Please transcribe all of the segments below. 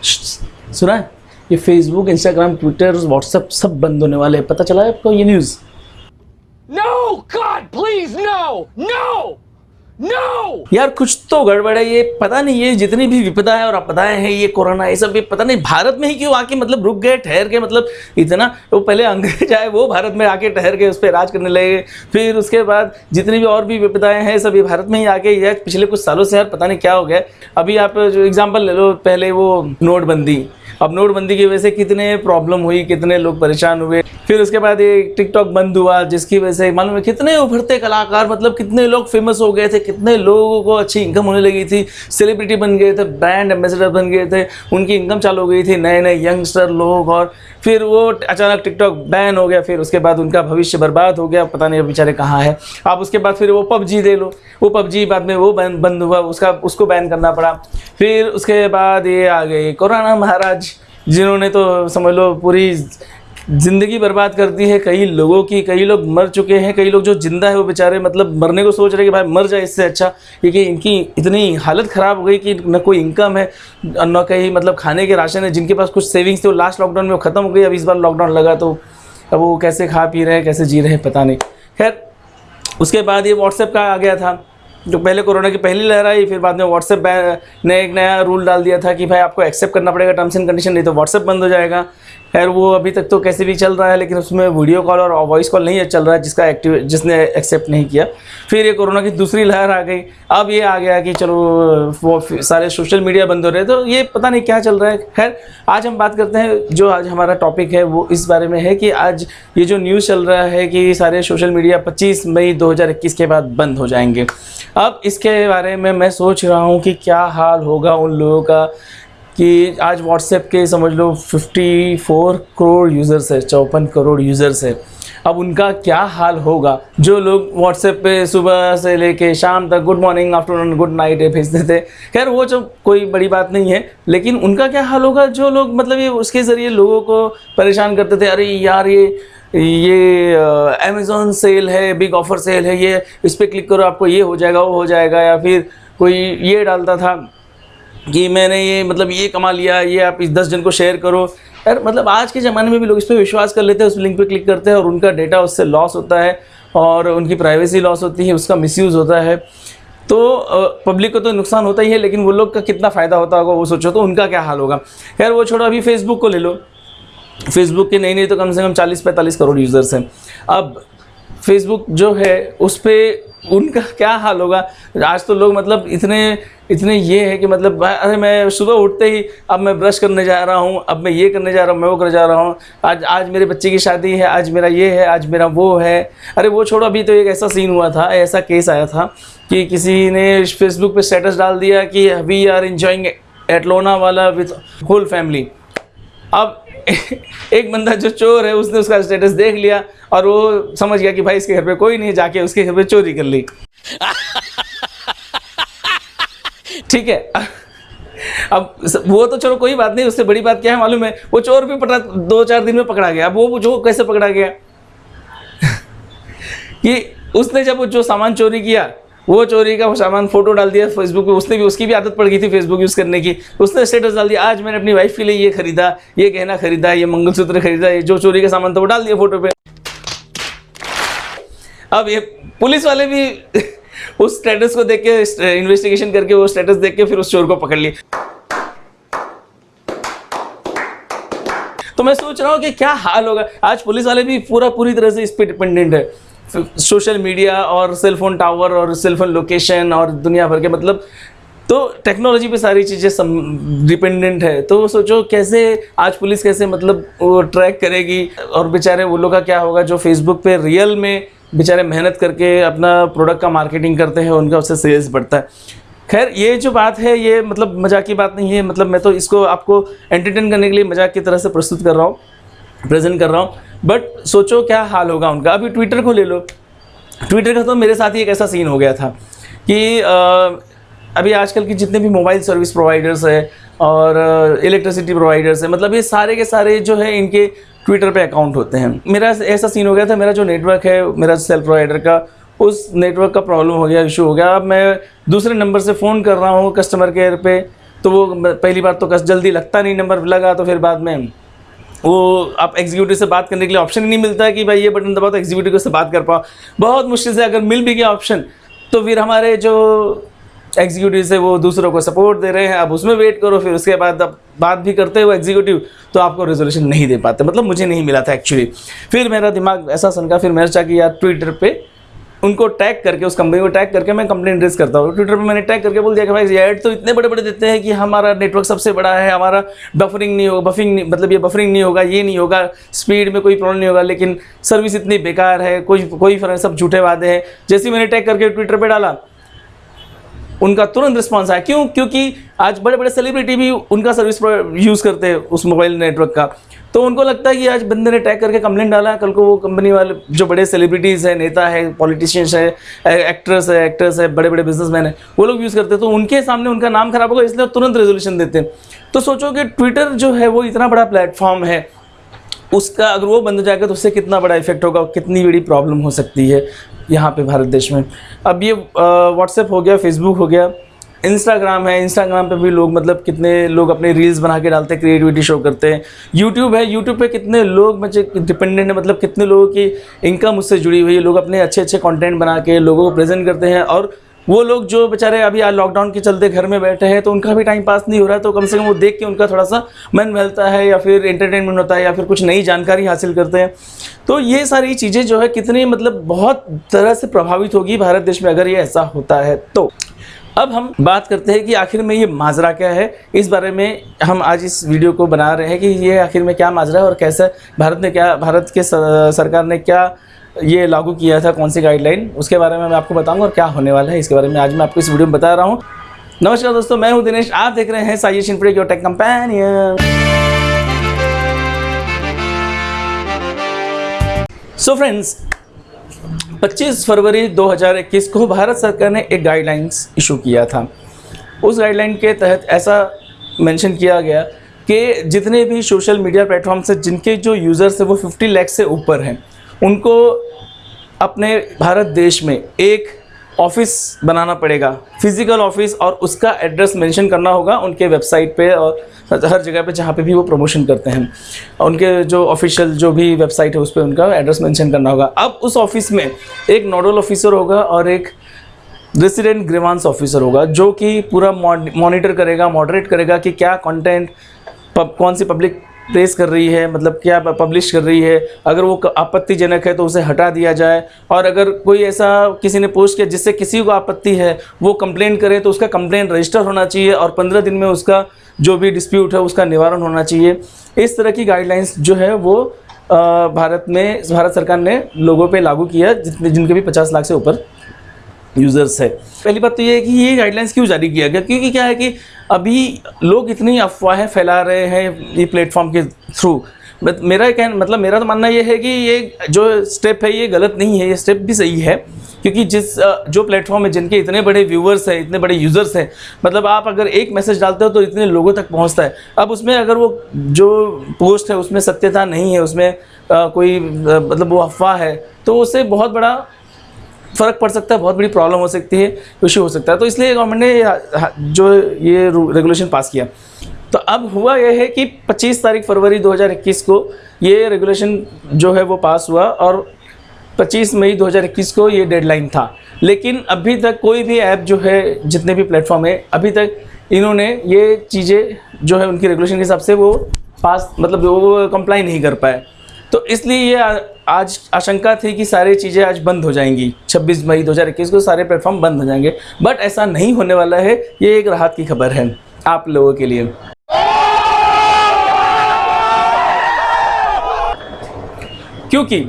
सुना है ये फेसबुक, इंस्टाग्राम, ट्विटर, व्हाट्सएप सब बंद होने वाले हैं। पता चला है आपको ये news? No, God, please, no, no, no. यार कुछ तो गड़बड़ है। ये पता नहीं, ये जितनी भी विपदा है और आपदाएं हैं, ये कोरोना, ये सब, ये पता नहीं भारत में ही क्यों आके मतलब रुक गए, ठहर के, मतलब इतना वो पहले अंग्रेज आए, वो भारत में आके ठहर के उस पर राज करने लगे। फिर उसके बाद जितनी भी और भी विपदाएं हैं सब ये भारत में ही आके, या पिछले कुछ सालों से यार पता नहीं क्या हो गया। अभी आप जो एग्जाम्पल ले लो, पहले वो नोटबंदी, अब नोटबंदी की वजह से कितने प्रॉब्लम हुई, कितने लोग परेशान हुए। फिर उसके बाद ये टिकटॉक बंद हुआ, जिसकी वजह से मालूम है कितने उभरते कलाकार, मतलब कितने लोग फेमस हो गए थे, कितने लोगों को अच्छी इनकम होने लगी थी, सेलिब्रिटी बन गए थे, ब्रांड एम्बेसडर बन गए थे, उनकी इनकम चालू हो गई थी, नए नए यंगस्टर लोग। और फिर वो अचानक टिकटॉक बैन हो गया, फिर उसके बाद उनका भविष्य बर्बाद हो गया, पता नहीं अब बेचारे कहाँ है। आप उसके बाद फिर वो पबजी ले लो, वो पबजी बाद में वो बंद हुआ, उसको बैन करना पड़ा। फिर उसके बाद ये आ गए कोरोना महाराज, जिन्होंने तो समझ लो पूरी ज़िंदगी बर्बाद कर दी है कई लोगों की। कई लोग मर चुके हैं, कई लोग जो जिंदा है वो बेचारे मतलब मरने को सोच रहे हैं कि भाई मर जाए इससे अच्छा, क्योंकि इनकी इतनी हालत ख़राब हो गई कि न कोई इनकम है, न कहीं मतलब खाने के राशन है। जिनके पास कुछ सेविंग्स थे वो लास्ट लॉकडाउन में वो ख़त्म हो गई। अब इस बार लॉकडाउन लगा तो अब वो कैसे खा पी रहे हैं, कैसे जी रहे हैं, पता नहीं। खैर उसके बाद ये व्हाट्सएप का आ गया था, जो पहले कोरोना की पहली लहर आई, फिर बाद में व्हाट्सएप ने एक नया रूल डाल दिया था कि भाई आपको एक्सेप्ट करना पड़ेगा टर्म्स एंड कंडीशन, नहीं तो व्हाट्सएप बंद हो जाएगा। खैर वो अभी तक तो कैसे भी चल रहा है, लेकिन उसमें वीडियो कॉल और वॉइस कॉल नहीं चल रहा है, जिसने एक्सेप्ट नहीं किया। फिर ये कोरोना की दूसरी लहर आ गई, अब ये आ गया कि चलो वो सारे सोशल मीडिया बंद हो रहे हैं, तो ये पता नहीं क्या चल रहा है। खैर आज हम बात करते हैं, जो आज हमारा टॉपिक है वो इस बारे में है कि आज ये जो न्यूज़ चल रहा है कि सारे सोशल मीडिया 25 मई 2021 के बाद बंद हो जाएंगे। अब इसके बारे में मैं सोच रहा हूँ कि क्या हाल होगा उन लोगों का कि आज व्हाट्सएप के समझ लो 54 करोड़ यूज़र्स है, 54 करोड़ यूज़र्स है। अब उनका क्या हाल होगा, जो लोग व्हाट्सएप पे सुबह से लेके शाम तक good morning, afternoon, good night भेजते थे। खैर वो जो कोई बड़ी बात नहीं है, लेकिन उनका क्या हाल होगा जो लोग मतलब ये उसके ज़रिए लोगों को परेशान करते थे। अरे यार ये अमेज़ॉन सेल है, बिग ऑफर सेल है, ये इस पर क्लिक करो आपको ये हो जाएगा, वो हो जाएगा। या फिर कोई ये डालता था कि मैंने ये मतलब ये कमा लिया, ये आप इस 10 जन को शेयर करो। यार मतलब आज के ज़माने में भी लोग इस पर विश्वास कर लेते हैं, उस लिंक पे क्लिक करते हैं और उनका डेटा उससे लॉस होता है और उनकी प्राइवेसी लॉस होती है, उसका मिसयूज़ होता है। तो पब्लिक को तो नुकसान होता ही है, लेकिन वो लोग का कितना फ़ायदा होता होगा वो सोचो तो उनका क्या हाल होगा। खैर वो छोड़ो, अभी फेसबुक को ले लो। फेसबुक के नहीं तो कम से कम 40-45 करोड़ यूज़र्स हैं। अब फेसबुक जो है उस पर उनका क्या हाल होगा। आज तो लोग मतलब इतने ये है कि मतलब अरे मैं सुबह उठते ही अब मैं ब्रश करने जा रहा हूँ, अब मैं ये करने जा रहा हूँ, मैं वो करने जा रहा हूँ, आज मेरे बच्चे की शादी है, आज मेरा ये है, आज मेरा वो है। अरे वो छोड़ो, अभी तो एक ऐसा सीन हुआ था, ऐसा केस आया था कि किसी ने फेसबुक पे स्टेटस डाल दिया कि we are enjoying at Lonavala with whole family. अब एक बंदा जो चोर है उसने उसका स्टेटस देख लिया और वो समझ गया कि भाई इसके घर पे कोई नहीं, जाके उसके घर पे चोरी कर ली। ठीक है, अब वो तो चलो कोई बात नहीं, उससे बड़ी बात क्या है मालूम है, वो चोर भी 2-4 दिन में पकड़ा गया। अब वो जो कैसे पकड़ा गया कि उसने जब जो सामान चोरी किया, वो चोरी का वो सामान फोटो डाल दिया फेसबुक पे। उसकी भी आदत पड़ गई थी फेसबुक यूज़ करने की। उसने स्टेटस डाल दिया, आज मैंने अपनी वाइफ के लिए ये खरीदा, ये गहना खरीदा, ये मंगलसूत्र खरीदा, ये जो चोरी का सामान था वो डाल दिया फोटो पे। अब ये पुलिस वाले भी उस स्टेटस को देख के इन्वेस्टिगेशन करके वो स्टेटस देख के फिर उस चोर को पकड़ लिए। तो मैं सोच रहा हूँ कि क्या हाल होगा। आज पुलिस वाले भी पूरी तरह से इस पर डिपेंडेंट है, सोशल मीडिया और सेलफोन टावर और सेलफोन लोकेशन और दुनिया भर के मतलब, तो टेक्नोलॉजी पे सारी चीज़ें डिपेंडेंट है। तो सोचो कैसे आज पुलिस कैसे मतलब वो ट्रैक करेगी, और बेचारे वो लोग का क्या होगा जो फेसबुक पे रियल में बेचारे मेहनत करके अपना प्रोडक्ट का मार्केटिंग करते हैं, उनका उससे सेल्स बढ़ता है। खैर ये जो बात है ये मतलब मजाक की बात नहीं है, मतलब मैं तो इसको आपको एंटरटेन करने के लिए मजाक की तरह से प्रेजेंट कर रहा हूँ। बट सोचो क्या हाल होगा उनका। अभी ट्विटर को ले लो, ट्विटर का तो मेरे साथ ही एक ऐसा सीन हो गया था कि अभी आजकल की जितने भी मोबाइल सर्विस प्रोवाइडर्स है और इलेक्ट्रिसिटी प्रोवाइडर्स है, मतलब ये सारे के सारे जो है इनके ट्विटर पे अकाउंट होते हैं। मेरा ऐसा सीन हो गया था, मेरा जो नेटवर्क है मेरा सेल प्रोवाइडर का, उस नेटवर्क का प्रॉब्लम हो गया, इशू हो गया। अब मैं दूसरे नंबर से फ़ोन कर रहा हूँ कस्टमर केयर पे, तो वो पहली बार तो जल्दी लगता नहीं, नंबर लगा तो फिर बाद में वो आप एग्जीक्यूटिव से बात करने के लिए ऑप्शन ही नहीं मिलता है कि भाई ये बटन दबाओ तो एग्जीक्यूटिव से बात कर पाओ। बहुत मुश्किल से अगर मिल भी गया ऑप्शन तो फिर हमारे जो एग्जीक्यूटिव से वो दूसरों को सपोर्ट दे रहे हैं, अब उसमें वेट करो, फिर उसके बाद अब बात भी करते हो एग्जीक्यूटिव तो आपको रेजोल्यूशन नहीं दे पाते। मतलब मुझे नहीं मिला था एक्चुअली। फिर मेरा दिमाग ऐसा सनका, फिर मैंने चाहा कि यार ट्विटर पे उनको टैग करके, उस कंपनी को टैग करके मैं कंप्लेंट रेज करता हूँ। ट्विटर पे मैंने टैग करके बोल दिया कि भाई ये ऐड तो इतने बड़े बड़े देते हैं कि हमारा नेटवर्क सबसे बड़ा है, हमारा बफरिंग नहीं होगा, मतलब ये बफरिंग नहीं होगा, ये नहीं होगा, स्पीड में कोई प्रॉब्लम नहीं होगा, लेकिन सर्विस इतनी बेकार है, कोई फर्क, सब झूठे वादे हैं। जैसे ही मैंने टैग करके ट्विटर पर डाला उनका तुरंत रिस्पॉन्स आया। क्यों? क्योंकि आज बड़े बड़े सेलिब्रिटी भी उनका सर्विस यूज़ करते हैं उस मोबाइल नेटवर्क का, तो उनको लगता है कि आज बंदे ने टैग करके कंप्लेंट डाला, कल को वो कंपनी वाले जो बड़े सेलिब्रिटीज़ हैं, नेता है, पॉलिटिशियंस है, एक्टर्स है, बड़े बड़े बिजनेसमैन हैं, वो लोग यूज़ करते हैं, तो उनके सामने उनका नाम खराब होगा, इसलिए तुरंत रेजोल्यूशन देते हैं। तो सोचो कि ट्विटर जो है वो इतना बड़ा प्लेटफॉर्म है, उसका अगर वो बंद हो जाएगा तो उससे कितना बड़ा इफेक्ट होगा, कितनी बड़ी प्रॉब्लम हो सकती है यहाँ पे भारत देश में। अब ये व्हाट्सएप हो गया, फेसबुक हो गया, इंस्टाग्राम है, इंस्टाग्राम पे भी लोग मतलब कितने लोग अपने रील्स बना के डालते हैं, क्रिएटिविटी शो करते हैं। यूट्यूब है, यूट्यूब पे कितने लोग डिपेंडेंट है, मतलब कितने लोगों की इनकम उससे जुड़ी हुई है। लोग अपने अच्छे अच्छे कंटेंट बना के लोगों को प्रेजेंट करते हैं, और वो लोग जो बेचारे अभी लॉकडाउन के चलते घर में बैठे हैं तो उनका भी टाइम पास नहीं हो रहा है, तो कम से कम वो देख के उनका थोड़ा सा मन बहलता है, या फिर एंटरटेनमेंट होता है, या फिर कुछ नई जानकारी हासिल करते हैं। तो ये सारी चीज़ें जो है कितनी मतलब बहुत तरह से प्रभावित होगी भारत देश में अगर ये ऐसा होता है तो। अब हम बात करते हैं कि आखिर में ये माजरा क्या है। इस बारे में हम आज इस वीडियो को बना रहे हैं कि ये आखिर में क्या माजरा है और कैसे भारत के सरकार ने क्या ये लागू किया था, कौन सी गाइडलाइन, उसके बारे में मैं आपको बताऊंगा और क्या होने वाला है इसके बारे में आज मैं आपको इस वीडियो में बता रहा हूँ। नमस्कार दोस्तों, मैं हूँ दिनेश, आप देख रहे हैं Saiyesh Infotech your tech companion. So friends, 25 फरवरी 2021 को भारत सरकार ने एक गाइडलाइंस इशू किया था। उस गाइडलाइन के तहत ऐसा मेंशन किया गया कि जितने भी सोशल मीडिया प्लेटफॉर्म्स हैं जिनके जो यूज़र्स हैं वो 50 लाख से ऊपर हैं, उनको अपने भारत देश में एक ऑफिस बनाना पड़ेगा, फिजिकल ऑफिस, और उसका एड्रेस मेंशन करना होगा उनके वेबसाइट पे और हर जगह पे जहाँ पे भी वो प्रमोशन करते हैं। उनके जो ऑफिशियल जो भी वेबसाइट है उस पर उनका एड्रेस मेंशन करना होगा। अब उस ऑफिस में एक नोडल ऑफिसर होगा और एक रेसिडेंट ग्रीवांस ऑफिसर होगा जो कि पूरा मॉनिटर करेगा, मॉडरेट करेगा कि क्या कंटेंट कौन सी पब्लिक प्लेस कर रही है, मतलब क्या पब्लिश कर रही है। अगर वो आपत्तिजनक है तो उसे हटा दिया जाए, और अगर कोई ऐसा किसी ने पोस्ट किया जिससे किसी को आपत्ति है वो कंप्लेन करे तो उसका कंप्लेन रजिस्टर होना चाहिए और 15 दिन में उसका जो भी डिस्प्यूट है उसका निवारण होना चाहिए। इस तरह की गाइडलाइंस जो है वो भारत सरकार ने लोगों पे लागू किया जिनके भी 50 लाख से ऊपर यूज़र्स है। पहली बात तो ये है कि ये गाइडलाइंस क्यों जारी किया गया, क्योंकि क्या है कि अभी लोग इतनी अफवाहें फैला रहे हैं ये प्लेटफॉर्म के थ्रू। मेरा तो मानना ये है कि ये जो स्टेप है ये गलत नहीं है, ये स्टेप भी सही है, क्योंकि जो प्लेटफॉर्म है जिनके इतने बड़े व्यूवर्स हैं, इतने बड़े यूज़र्स हैं, मतलब आप अगर एक मैसेज डालते हो तो इतने लोगों तक पहुंचता है। अब उसमें अगर वो जो पोस्ट है उसमें सत्यता नहीं है, उसमें कोई मतलब वो अफवाह है, तो उससे बहुत बड़ा फ़र्क पड़ सकता है, बहुत बड़ी प्रॉब्लम हो सकती है, इशू हो सकता है। तो इसलिए गवर्नमेंट ने जो ये रेगुलेशन पास किया। तो अब हुआ यह है कि 25 तारीख फरवरी 2021 को ये रेगुलेशन जो है वो पास हुआ और 25 मई 2021 को ये डेडलाइन था। लेकिन अभी तक कोई भी ऐप जो है, जितने भी प्लेटफॉर्म है, अभी तक इन्होंने ये चीज़ें जो है उनकी रेगुलेशन के हिसाब से वो पास मतलब वो कंप्लाई नहीं कर पाए। तो इसलिए ये आज आशंका थी कि सारी चीज़ें आज बंद हो जाएंगी, 26 मई 2021 को सारे प्लेटफॉर्म बंद हो जाएंगे, बट ऐसा नहीं होने वाला है। ये एक राहत की खबर है आप लोगों के लिए, क्योंकि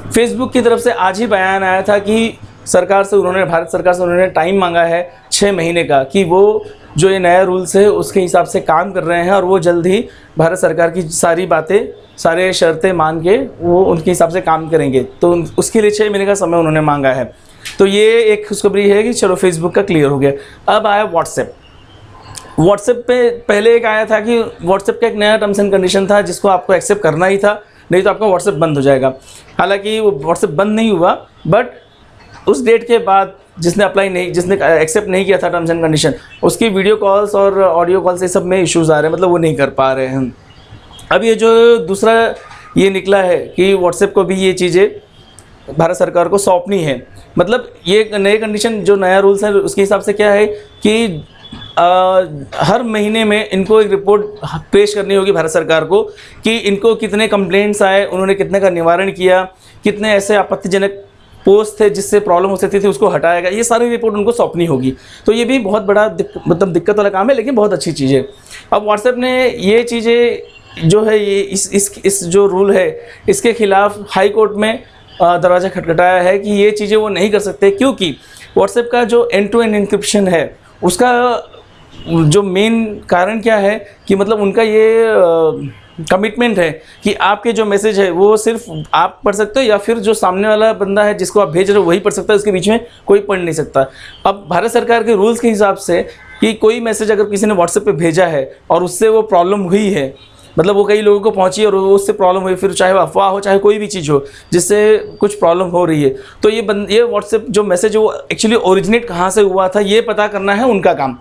फेसबुक की तरफ से आज ही बयान आया था कि भारत सरकार से उन्होंने टाइम मांगा है 6 महीने का, कि वो जो ये नया रूल्स है उसके हिसाब से काम कर रहे हैं और वो जल्द ही भारत सरकार की सारी बातें, सारे शर्तें मान के वो उनके हिसाब से काम करेंगे। तो उसके लिए 6 महीने का समय उन्होंने मांगा है। तो ये एक खुशखबरी है कि चलो फेसबुक का क्लियर हो गया। अब आया व्हाट्सएप पे पहले एक आया था कि व्हाट्सएप का एक नया टर्म्स एंड कंडीशन था जिसको आपको एक्सेप्ट करना ही था, नहीं तो आपका व्हाट्सएप बंद हो जाएगा। हालांकि वो व्हाट्सएप बंद नहीं हुआ, बट उस डेट के बाद जिसने अप्लाई नहीं, जिसने एक्सेप्ट नहीं किया था टर्म्स एंड कंडीशन, उसकी वीडियो कॉल्स और ऑडियो कॉल्स ये सब में इश्यूज़ आ रहे हैं, मतलब वो नहीं कर पा रहे हैं। अब ये जो दूसरा ये निकला है कि व्हाट्सएप को भी ये चीज़ें भारत सरकार को सौंपनी है, मतलब ये नए कंडीशन जो नया रूल्स है उसके हिसाब से क्या है कि हर महीने में इनको एक रिपोर्ट पेश करनी होगी भारत सरकार को कि इनको कितने कंप्लेंट्स आए, उन्होंने कितने का निवारण किया, कितने ऐसे आपत्तिजनक पोस्ट थे जिससे प्रॉब्लम हो सकती थी उसको हटाया गया, ये सारी रिपोर्ट उनको सौंपनी होगी। तो ये भी बहुत बड़ा मतलब दिक्कत वाला काम है, लेकिन बहुत अच्छी चीज़ है। अब व्हाट्सएप ने ये चीज़ें जो है ये इस जो रूल है इसके खिलाफ हाई कोर्ट में दरवाज़ा खटखटाया है कि ये चीज़ें वो नहीं कर सकते, क्योंकि व्हाट्सएप का जो एंड टू एंड इंक्रिप्शन है उसका जो मेन कारण क्या है कि मतलब उनका ये कमिटमेंट है कि आपके जो मैसेज है वो सिर्फ आप पढ़ सकते हो या फिर जो सामने वाला बंदा है जिसको आप भेज रहे हो वही पढ़ सकता है, उसके बीच में कोई पढ़ नहीं सकता। अब भारत सरकार के रूल्स के हिसाब से कि कोई मैसेज अगर किसी ने व्हाट्सएप पे भेजा है और उससे वो प्रॉब्लम हुई है, मतलब वो कई लोगों को पहुंची और उससे प्रॉब्लम हुई, फिर चाहे वो अफवाह हो चाहे कोई भी चीज़ हो जिससे कुछ प्रॉब्लम हो रही है, तो ये व्हाट्सएप जो मैसेज है वो एक्चुअली ओरिजिनेट कहाँ से हुआ था ये पता करना है उनका काम।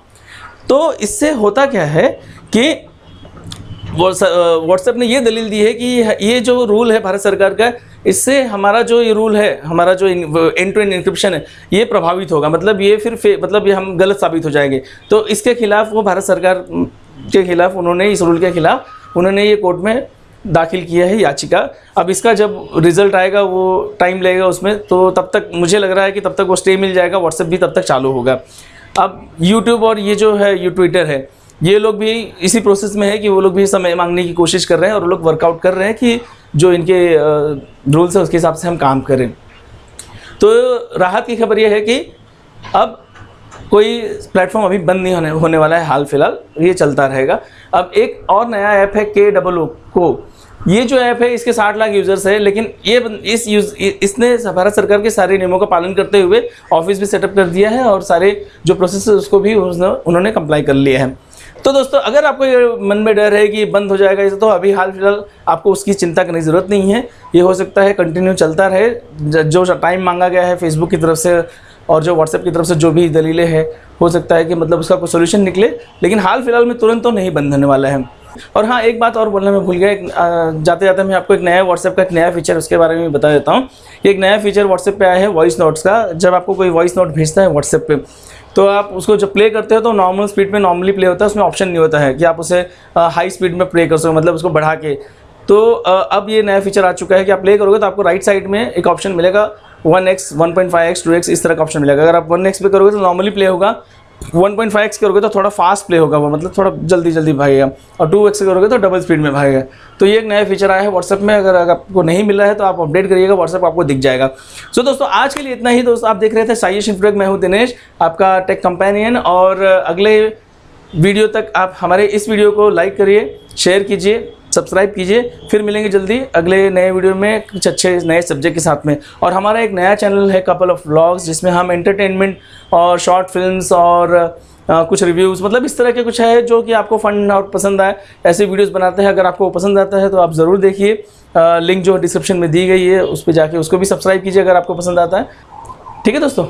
तो इससे होता क्या है कि व्हाट्सएप ने ये दलील दी है कि ये जो रूल है भारत सरकार का, इससे हमारा जो ये रूल है, हमारा जो एंड टू एंड इंक्रिप्शन है ये प्रभावित होगा, मतलब ये फिर मतलब ये हम गलत साबित हो जाएंगे। तो इसके खिलाफ वो भारत सरकार के खिलाफ उन्होंने इस रूल के खिलाफ उन्होंने ये कोर्ट में दाखिल किया है याचिका। अब इसका जब रिज़ल्ट आएगा वो टाइम लगेगा उसमें, तो तब तक मुझे लग रहा है कि तब तक वो स्टे मिल जाएगा, व्हाट्सएप भी तब तक चालू होगा। अब यूट्यूब और ये जो है ट्विटर है, ये लोग भी इसी प्रोसेस में है कि वो लोग भी समय मांगने की कोशिश कर रहे हैं और वो लोग वर्कआउट कर रहे हैं कि जो इनके रूल्स है उसके हिसाब से हम काम करें। तो राहत की खबर ये है कि अब कोई प्लेटफॉर्म अभी बंद नहीं होने वाला है, हाल फिलहाल ये चलता रहेगा। अब एक और नया ऐप है KOOCO, ये जो ऐप है इसके 60 लाख यूज़र्स है, लेकिन इसने भारत सरकार के सारे नियमों का पालन करते हुए ऑफिस भी सेटअप कर दिया है और सारे जो प्रोसेस है उसको भी उन्होंने कंप्लाई कर लिया है। तो दोस्तों अगर आपको ये मन में डर है कि बंद हो जाएगा इसे, तो अभी हाल फिलहाल आपको उसकी चिंता करने की ज़रूरत नहीं है। ये हो सकता है कंटिन्यू चलता रहे, जो टाइम मांगा गया है फेसबुक की तरफ से और जो व्हाट्सएप की तरफ से जो भी दलीलें हैं, हो सकता है कि मतलब उसका कोई सोल्यूशन निकले, लेकिन हाल फिलहाल में तुरंत तो नहीं बंद होने वाला है। और हाँ, एक बात और बोलना मैं भूल गया, जाते जाते मैं आपको एक नया व्हाट्सएप का एक नया फीचर उसके बारे में बता देता हूँ। एक नया फीचर व्हाट्सएप पे आया है वॉइस नोट्स का। जब आपको कोई वॉइस नोट भेजता है व्हाट्सएप पे, तो आप उसको जब प्ले करते हो तो नॉर्मल स्पीड में नॉर्मली प्ले होता है, उसमें ऑप्शन नहीं होता है कि आप उसे हाई स्पीड में प्ले कर सको, मतलब उसको बढ़ा के। तो अब ये नया फीचर आ चुका है कि आप प्ले करोगे तो आपको राइट साइड में एक ऑप्शन मिलेगा 1x, 1.5x, 2x इस तरह का ऑप्शन मिलेगा। अगर आप 1x पे करोगे तो नॉर्मली प्ले होगा, 1.5x करोगे तो थोड़ा फास्ट प्ले होगा वो, मतलब थोड़ा जल्दी भागेगा, और 2x करोगे तो डबल स्पीड में भागेगा। तो ये एक नया फीचर आया है व्हाट्सएप में। अगर आपको नहीं मिला है तो आप अपडेट करिएगा, व्हाट्सएप आपको दिख जाएगा। सो दोस्तों आज के लिए इतना ही। दोस्तों आप देख रहे थे साइयश इंफ्राग, मैं हूँ दिनेश, आपका टेक कंपेनियन। और अगले वीडियो तक आप हमारे इस वीडियो को लाइक करिए, शेयर कीजिए, सब्सक्राइब कीजिए। फिर मिलेंगे जल्दी अगले नए वीडियो में कुछ अच्छे नए सब्जेक्ट के साथ में। और हमारा एक नया चैनल है कपल ऑफ व्लॉग्स, जिसमें हम एंटरटेनमेंट और शॉर्ट फिल्म्स और कुछ रिव्यूज़, मतलब इस तरह के कुछ है जो कि आपको फन और पसंद आए, ऐसे वीडियोस बनाते हैं। अगर आपको पसंद आता है तो आप ज़रूर देखिए, लिंक जो डिस्क्रिप्शन में दी गई है उस पर जाके उसको भी सब्सक्राइब कीजिए अगर आपको पसंद आता है। ठीक है दोस्तों,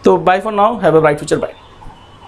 तो bye for now, have a bright future, bye.